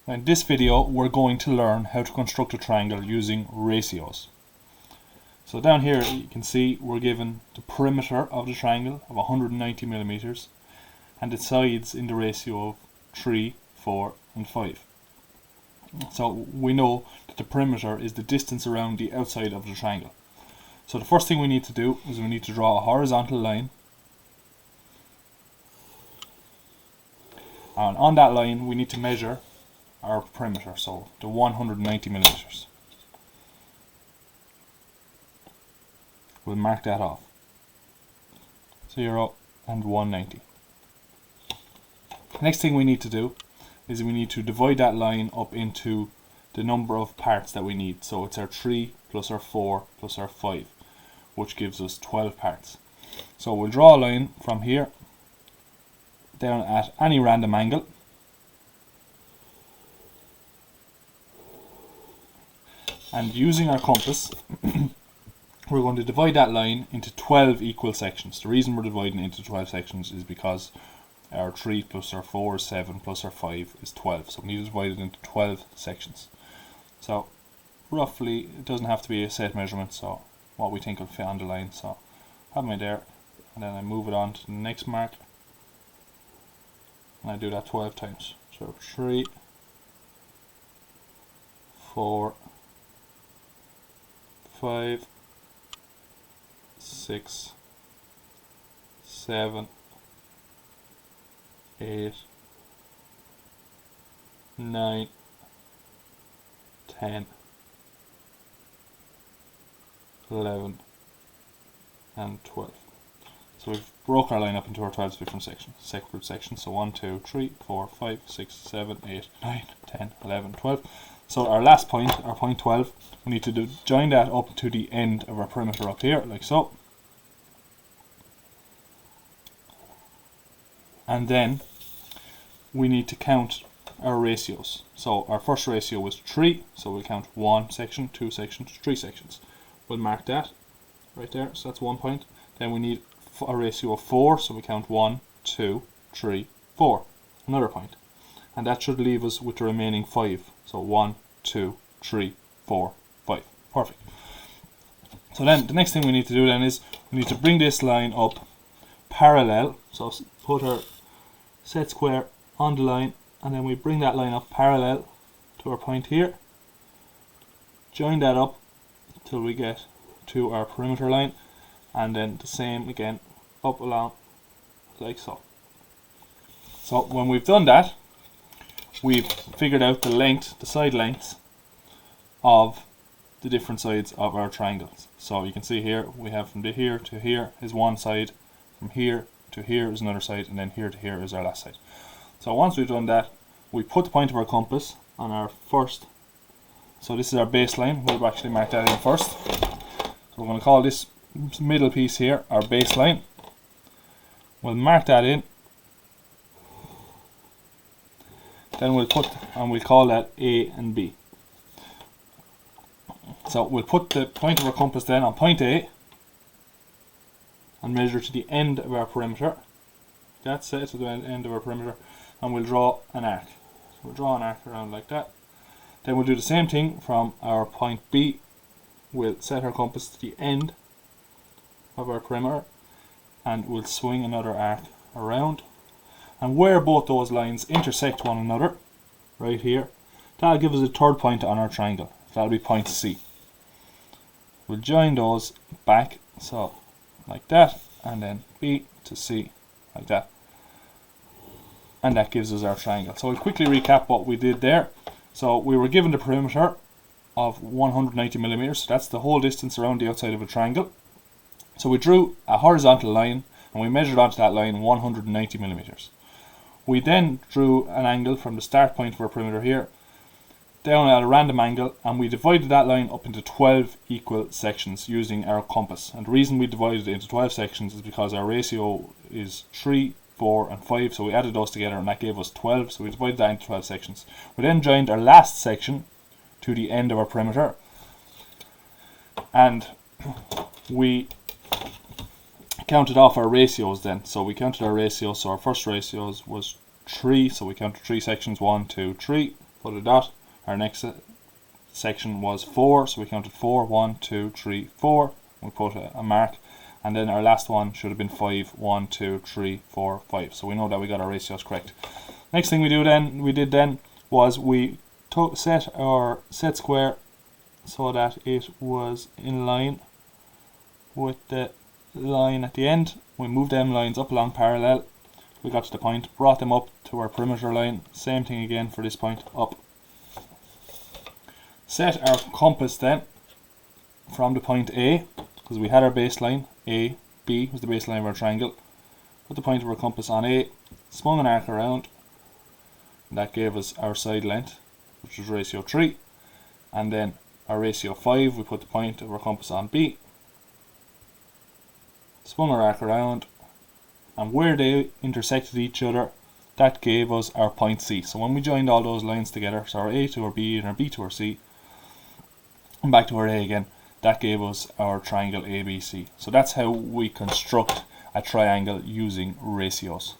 In this video we're going to learn how to construct a triangle using ratios. So down here you can see we're given the perimeter of the triangle of 190 millimeters and the sides in the ratio of 3, 4 and 5. So we know that the perimeter is the distance around the outside of the triangle. So the first thing we need to do is we need to draw a horizontal line, and on that line we need to measure our perimeter, so the 190 millimeters. We'll mark that off. 0 and 190. Next thing we need to do is we need to divide that line up into the number of parts that we need. So it's our 3 plus our 4 plus our 5, which gives us 12 parts. So we'll draw a line from here down at any random angle. And using our compass, we're going to divide that line into 12 equal sections. The reason we're dividing it into 12 sections is because our 3 plus our 4 is 7 plus our 5 is 12. So we need to divide it into 12 sections. So roughly, it doesn't have to be a set measurement, so what we think will fit on the line. So I have mine there, and then I move it on to the next mark, and I do that 12 times. So 3, 4, 5, 6, 7, 8, 9, 10, 11 and 12. So we've broke our line up into our 12 different separate sections. So 1, 2, 3, 4, 5, 6, 7, 8, 9, 10, 11, 12. So our last point, our point 12, we need to join that up to the end of our perimeter up here, like so. And then we need to count our ratios. So our first ratio was 3, so we'll count 1 section, 2 sections, 3 sections. We'll mark that right there, so that's 1 point. Then we need a ratio of 4, so we count 1, 2, 3, 4, another point. And that should leave us with the remaining 5. So 1, 2, 3, 4, 5. Perfect. So then the next thing we need to do then is we need to bring this line up parallel. So put our set square on the line, and then we bring that line up parallel to our point here. Join that up till we get to our perimeter line, and then the same again up along like so. So when we've done that, we've figured out the length, the side lengths of the different sides of our triangles. So you can see here we have from here to here is one side, from here to here is another side, and then here to here is our last side. So once we've done that, we put the point of our compass on our first. So this is our baseline. We'll actually mark that in first. So we're going to call this middle piece here our baseline. We'll mark that in. Then we'll call that A and B. So we'll put the point of our compass then on point A and measure to the end of our perimeter. That's it, to the end of our perimeter, and we'll draw an arc. So we'll draw an arc around like that. Then we'll do the same thing from our point B. We'll set our compass to the end of our perimeter and we'll swing another arc around. And where both those lines intersect one another, right here, that'll give us a third point on our triangle. That'll be point C. We'll join those back, so like that, and then B to C, like that. And that gives us our triangle. So we'll quickly recap what we did there. So we were given the perimeter of 190 millimeters, so that's the whole distance around the outside of a triangle. So we drew a horizontal line, and we measured onto that line 190 millimeters. We then drew an angle from the start point of our perimeter here down at a random angle, and we divided that line up into 12 equal sections using our compass. And the reason we divided it into 12 sections is because our ratio is 3, 4 and 5, so we added those together and that gave us 12, so we divided that into 12 sections. We then joined our last section to the end of our perimeter, and we counted off our ratios then. So we counted our ratios, so our first ratios was 3, so we counted 3 sections, 1, 2, 3. put a dot. Our next section was 4, so we counted 4, 1, 2, 3, 4. We put a mark, and then our last one should have been 5, 1, 2, 3, 4, 5. So we know that we got our ratios correct. Next thing we did then was we set our set square so that it was in line with the line at the end. We moved them lines up along parallel. We got to the point, brought them up to our perimeter line. Same thing again for this point, up. Set our compass then from the point A, because we had our baseline, A, B was the baseline of our triangle. Put the point of our compass on A, spun an arc around. That gave us our side length, which was ratio 3. And then our ratio 5, we put the point of our compass on B. Spun our arc around, and where they intersected each other, that gave us our point C. So when we joined all those lines together, so our A to our B and our B to our C, and back to our A again, that gave us our triangle ABC. So that's how we construct a triangle using ratios.